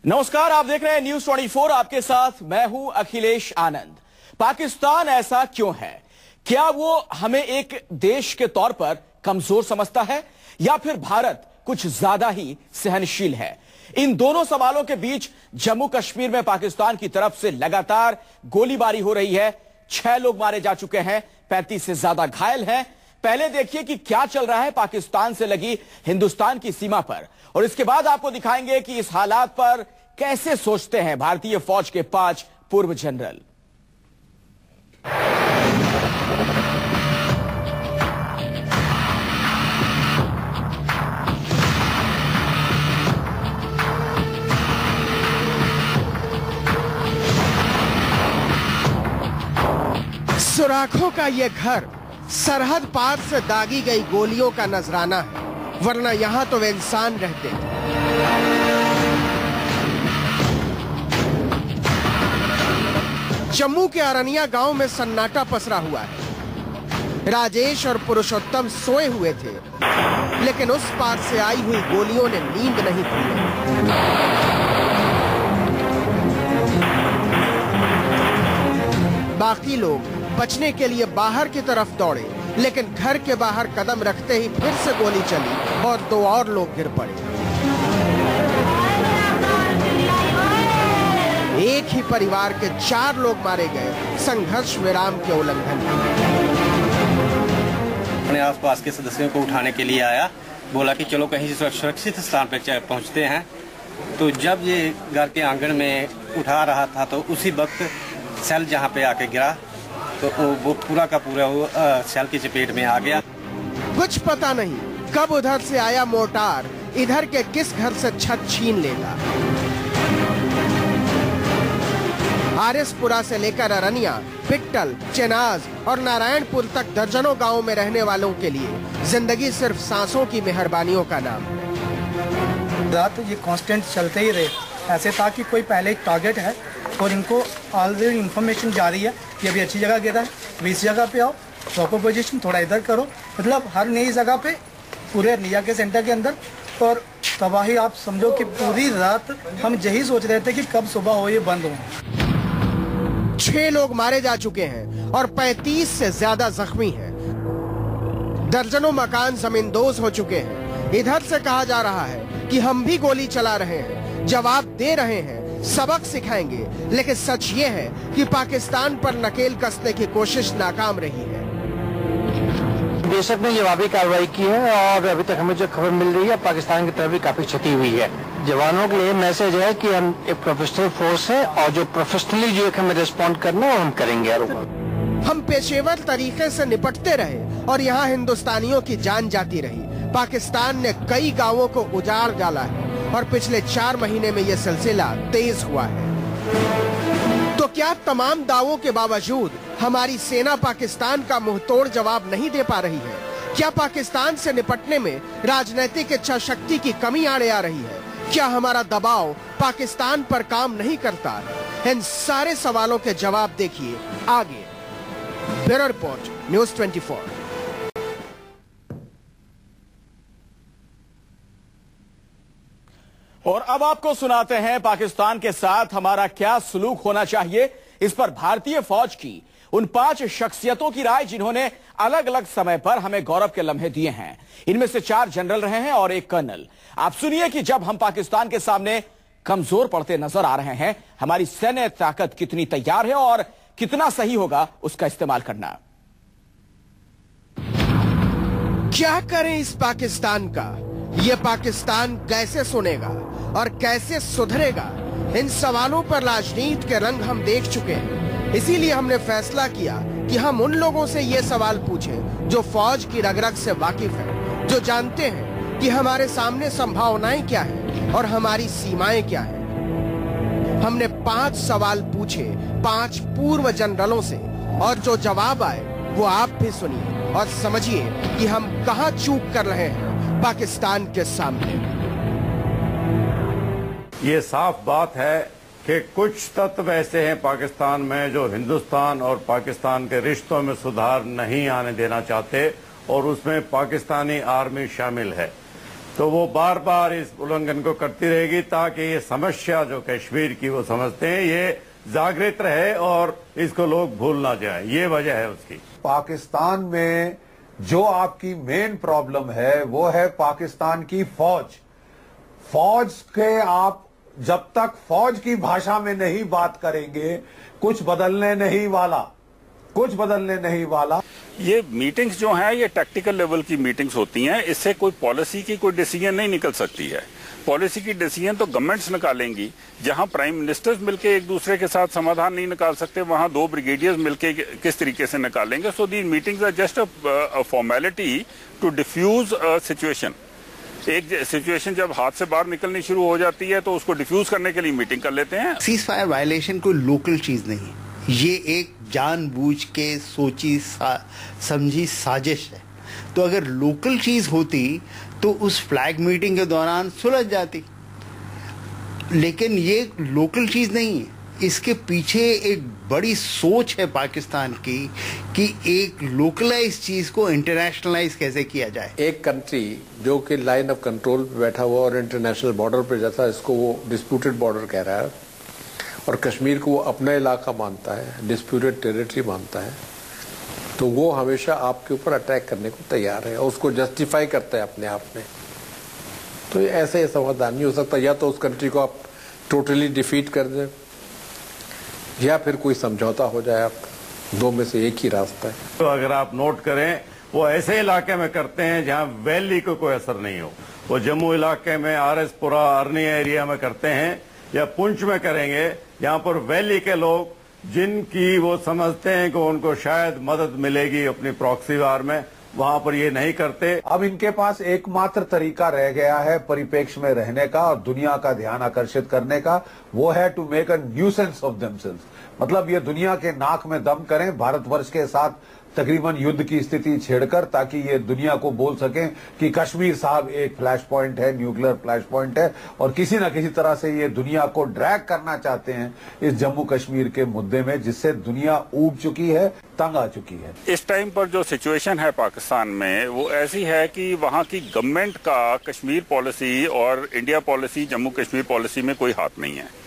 नमस्कार, आप देख रहे हैं न्यूज 24। आपके साथ मैं हूं अखिलेश आनंद। पाकिस्तान ऐसा क्यों है? क्या वो हमें एक देश के तौर पर कमजोर समझता है या फिर भारत कुछ ज्यादा ही सहनशील है? इन दोनों सवालों के बीच जम्मू कश्मीर में पाकिस्तान की तरफ से लगातार गोलीबारी हो रही है। 6 लोग मारे जा चुके हैं, 35 से ज्यादा घायल हैं। पहले देखिए कि क्या चल रहा है पाकिस्तान से लगी हिंदुस्तान की सीमा पर, और इसके बाद आपको दिखाएंगे कि इस हालात पर कैसे सोचते हैं भारतीय फौज के 5 पूर्व जनरल। सुराखों का ये घर सरहद पार से दागी गई गोलियों का नजराना है, वरना यहां तो वे इंसान रहते थे। जम्मू के अरनिया गांव में सन्नाटा पसरा हुआ है। राजेश और पुरुषोत्तम सोए हुए थे, लेकिन उस पार से आई हुई गोलियों ने नींद नहीं खुली। बाकी लोग बचने के लिए बाहर की तरफ दौड़े, लेकिन घर के बाहर कदम रखते ही फिर से गोली चली और 2 और लोग गिर पड़े। एक ही परिवार के 4 लोग मारे गए संघर्ष विराम के उल्लंघन में। अपने आसपास के सदस्यों को उठाने के लिए आया, बोला कि चलो कहीं सुरक्षित स्थान पर पहुंचते हैं। तो जब ये घर के आंगन में उठा रहा था तो उसी वक्त सेल जहां पे आके गिरा तो वो पूरा का पूरा वो सेल की चपेट में आ गया। कुछ पता नहीं कब उधर से आया मोर्टार इधर के किस घर से छत छीन लेगा। आरएसपुरा से लेकर अरनिया, पिट्टल, चेनाज और नारायणपुर तक दर्जनों गांवों में रहने वालों के लिए जिंदगी सिर्फ सांसों की मेहरबानियों का नाम है। रात ये कांस्टेंट चलते ही रहे। ऐसे था कि कोई पहले एक टारगेट है और इनको ऑलरेडी इन्फॉर्मेशन जा रही है कि अभी अच्छी जगह गिरा है, अभी इस जगह पे आओ, प्रॉपर पोजीशन थोड़ा इधर करो। मतलब हर नई जगह पे पूरे अरनिया के सेंटर के अंदर और तबाही। आप समझो कि पूरी रात हम यही सोच रहे थे कि कब सुबह हो ये बंद हो। 6 लोग मारे जा चुके हैं और 35 से ज्यादा जख्मी हैं। दर्जनों मकान जमींदोज हो चुके हैं। इधर से कहा जा रहा है कि हम भी गोली चला रहे हैं, जवाब दे रहे हैं, सबक सिखाएंगे, लेकिन सच ये है कि पाकिस्तान पर नकेल कसने की कोशिश नाकाम रही है। बेशक ने जवाबी कार्रवाई की है और अभी तक हमें जो खबर मिल रही है पाकिस्तान की तरफ भी काफी क्षति हुई है। जवानों के लिए मैसेज है कि हम एक प्रोफेशनल फोर्स है और जो प्रोफेशनली जो हमें रिस्पॉन्ड करना है हम करेंगे। हम पेशेवर तरीके से निपटते रहे और यहाँ हिंदुस्तानियों की जान जाती रही। पाकिस्तान ने कई गांवों को उजाड़ डाला है और पिछले 4 महीने में यह सिलसिला तेज हुआ है। तो क्या तमाम दावों के बावजूद हमारी सेना पाकिस्तान का मुंहतोड़ जवाब नहीं दे पा रही है? क्या पाकिस्तान से निपटने में राजनीतिक इच्छा शक्ति की कमी आड़े आ रही है? क्या हमारा दबाव पाकिस्तान पर काम नहीं करता? इन सारे सवालों के जवाब देखिए आगे। Bureau report, news 24। और अब आपको सुनाते हैं पाकिस्तान के साथ हमारा क्या सलूक होना चाहिए। इस पर भारतीय फौज की उन 5 शख्सियतों की राय जिन्होंने अलग अलग समय पर हमें गौरव के लम्हे दिए हैं। इनमें से 4 जनरल रहे हैं और 1 कर्नल। आप सुनिए कि जब हम पाकिस्तान के सामने कमजोर पड़ते नजर आ रहे हैं, हमारी सैन्य ताकत कितनी तैयार है और कितना सही होगा उसका इस्तेमाल करना। क्या करें इस पाकिस्तान का? ये पाकिस्तान कैसे सुनेगा और कैसे सुधरेगा? इन सवालों पर राजनीति के रंग हम देख चुके हैं। इसीलिए हमने फैसला किया कि हम उन लोगों से ये सवाल पूछें जो फौज की रग-रग से वाकिफ हैं, जो जानते हैं कि हमारे सामने संभावनाएं क्या हैं और हमारी सीमाएं क्या हैं। हमने 5 सवाल पूछे 5 पूर्व जनरलों से, और जो जवाब आए वो आप भी सुनिए और समझिए कि हम कहां चूक कर रहे हैं पाकिस्तान के सामने। ये साफ बात है कि कुछ तत्व ऐसे हैं पाकिस्तान में जो हिंदुस्तान और पाकिस्तान के रिश्तों में सुधार नहीं आने देना चाहते, और उसमें पाकिस्तानी आर्मी शामिल है। तो वो बार बार इस उल्लंघन को करती रहेगी ताकि ये समस्या जो कश्मीर की वो समझते हैं ये जागृत रहे और इसको लोग भूल ना जाए, ये वजह है उसकी। पाकिस्तान में जो आपकी मेन प्रॉब्लम है वो है पाकिस्तान की फौज। फौज के आप जब तक फौज की भाषा में नहीं बात करेंगे कुछ बदलने नहीं वाला। ये मीटिंग्स जो हैं ये टैक्टिकल लेवल की मीटिंग्स होती हैं, इससे कोई पॉलिसी की कोई डिसीजन नहीं निकल सकती है। पॉलिसी की डिसीजन तो गवर्नमेंट्स निकालेंगी। जहां प्राइम मिनिस्टर्स मिलके एक दूसरे के साथ समाधान नहीं निकाल सकते, वहां दो ब्रिगेडियर्स मिलके किस तरीके से निकालेंगे। So these meetings are just a formality to diffuse situation. एक सिचुएशन जब हाथ से बाहर निकलनी शुरू हो जाती है तो उसको डिफ्यूज करने के लिए मीटिंग कर लेते हैं। सीज फायर वायलेशन कोई लोकल चीज नहीं है, ये एक जानबूझ के सोची समझी साजिश है। तो अगर लोकल चीज होती तो उस फ्लैग मीटिंग के दौरान सुलझ जाती, लेकिन ये लोकल चीज नहीं है। इसके पीछे एक बड़ी सोच है पाकिस्तान की कि एक लोकलाइज चीज को इंटरनेशनलाइज कैसे किया जाए। एक कंट्री जो कि लाइन ऑफ कंट्रोल पे बैठा हुआ और इंटरनेशनल बॉर्डर पे जैसा इसको वो डिस्प्यूटेड बॉर्डर कह रहा है और कश्मीर को वो अपना इलाका मानता है, डिस्प्यूटेड टेरिटरी मानता है, तो वो हमेशा आपके ऊपर अटैक करने को तैयार है और उसको जस्टिफाई करता है अपने आप में। तो ये ऐसे समाधान नहीं हो सकता। या तो उस कंट्री को आप टोटली डिफीट कर दें या फिर कोई समझौता हो जाए, आप दो में से एक ही रास्ता है। तो अगर आप नोट करें वो ऐसे इलाके में करते हैं जहां वैली को कोई असर नहीं हो। वो जम्मू इलाके में आरएसपुरा अर्नी एरिया में करते हैं या पुंछ में करेंगे जहां पर वैली के लोग जिनकी वो समझते हैं कि उनको शायद मदद मिलेगी अपनी प्रॉक्सी वार में, वहां पर ये नहीं करते। अब इनके पास एकमात्र तरीका रह गया है परिप्रेक्ष्य में रहने का और दुनिया का ध्यान आकर्षित करने का, वो है to make a nuisance of themselves. मतलब ये दुनिया के नाक में दम करें भारतवर्ष के साथ तकरीबन युद्ध की स्थिति छेड़कर, ताकि ये दुनिया को बोल सकें कि कश्मीर साहब एक फ्लैश पॉइंट है, न्यूक्लियर फ्लैश पॉइंट है, और किसी न किसी तरह से ये दुनिया को ड्रैग करना चाहते हैं इस जम्मू कश्मीर के मुद्दे में, जिससे दुनिया ऊब चुकी है, तंग आ चुकी है। इस टाइम पर जो सिचुएशन है पाकिस्तान में वो ऐसी है कि वहाँ की गवर्नमेंट का कश्मीर पॉलिसी और India policy, Jammu Kashmir policy में कोई हाथ नहीं है।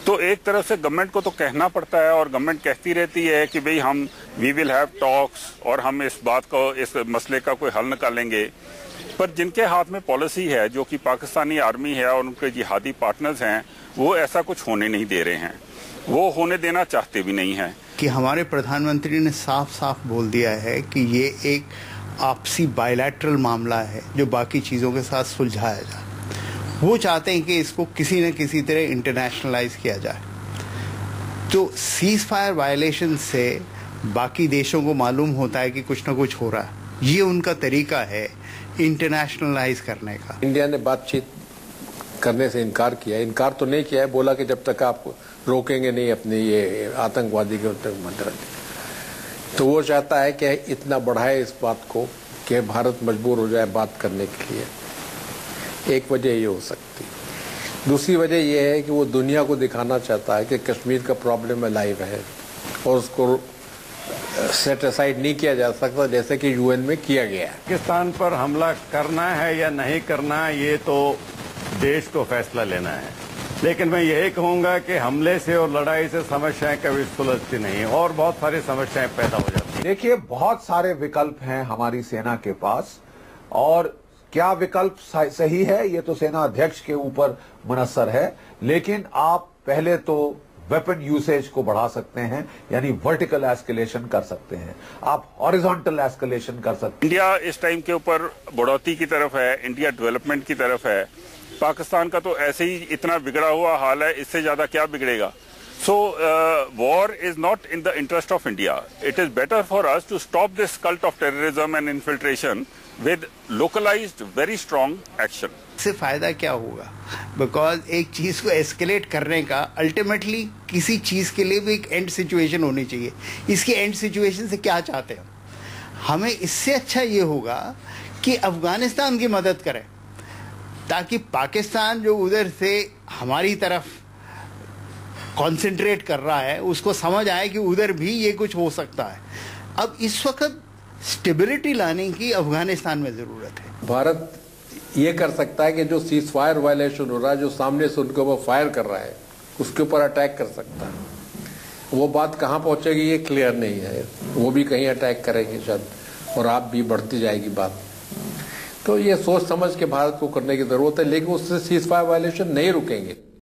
तो एक तरफ से गवर्नमेंट को तो कहना पड़ता है और गवर्नमेंट कहती रहती है कि भाई हम वी विल हैव टॉक्स और हम इस बात को, इस मसले का कोई हल निकालेंगे, पर जिनके हाथ में पॉलिसी है जो कि पाकिस्तानी आर्मी है और उनके जिहादी पार्टनर्स हैं, वो ऐसा कुछ होने नहीं दे रहे हैं, वो होने देना चाहते भी नहीं हैं। कि हमारे प्रधानमंत्री ने साफ साफ बोल दिया है कि ये एक आपसी बायलैटरल मामला है जो बाकी चीज़ों के साथ सुलझाया जाए। वो चाहते हैं कि इसको किसी न किसी तरह इंटरनेशनलाइज किया जाए। तो सीज फायर वायलेशन से बाकी देशों को मालूम होता है कि कुछ न कुछ हो रहा है। ये उनका तरीका है इंटरनेशनलाइज करने का। इंडिया ने बातचीत करने से इनकार किया, इनकार तो नहीं किया है, बोला कि जब तक आप रोकेंगे नहीं अपने ये आतंकवादी के मंत्र, तो वो चाहता है कि इतना बढ़ाए इस बात को कि भारत मजबूर हो जाए बात करने के लिए। एक वजह ये हो सकती है। दूसरी वजह ये है कि वो दुनिया को दिखाना चाहता है कि कश्मीर का प्रॉब्लम लाइव है और उसको सेट असाइड नहीं किया जा सकता जैसे कि यूएन में किया गया है। पाकिस्तान पर हमला करना है या नहीं करना है ये तो देश को फैसला लेना है, लेकिन मैं यही कहूंगा कि हमले से और लड़ाई से समस्याएं कभी सुलझती नहीं और बहुत सारी समस्याएं पैदा हो जाती हैं। देखिए, बहुत सारे विकल्प हैं हमारी सेना के पास, और क्या विकल्प सही है ये तो सेना अध्यक्ष के ऊपर मुनस्सर है, लेकिन आप पहले तो वेपन यूसेज को बढ़ा सकते हैं, यानी वर्टिकल एस्केलेशन कर सकते हैं, आप हॉरिजॉन्टल एस्केलेशन कर सकते हैं। इंडिया इस टाइम के ऊपर बढ़ोतरी की तरफ है, इंडिया डेवलपमेंट की तरफ है। पाकिस्तान का तो ऐसे ही इतना बिगड़ा हुआ हाल है, इससे ज्यादा क्या बिगड़ेगा। So war is not in the interest of India. It is better for us to stop this cult of terrorism and infiltration with localized, very strong action. इससे फायदा क्या होगा? बिकॉज एक चीज को एस्केलेट करने का अल्टीमेटली किसी चीज के लिए भी एक एंड सिचुएशन होनी चाहिए। इसकी एंड सिचुएशन से क्या चाहते हैं हमें? इससे अच्छा ये होगा कि अफगानिस्तान की मदद करें, ताकि पाकिस्तान जो उधर से हमारी तरफ कंसंट्रेट कर रहा है उसको समझ आए कि उधर भी ये कुछ हो सकता है। अब इस वक्त स्टेबिलिटी लाने की अफगानिस्तान में जरूरत है। भारत ये कर सकता है कि जो सीज फायर वायलेशन हो रहा है, जो सामने से उनके ऊपर फायर कर रहा है, उसके ऊपर अटैक कर सकता है। वो बात कहाँ पहुंचेगी ये क्लियर नहीं है। वो भी कहीं अटैक करेंगे शायद, और आप भी बढ़ती जाएगी बात। तो ये सोच समझ के भारत को करने की जरूरत है, लेकिन उससे सीज फायर वायलेशन नहीं रुकेंगे।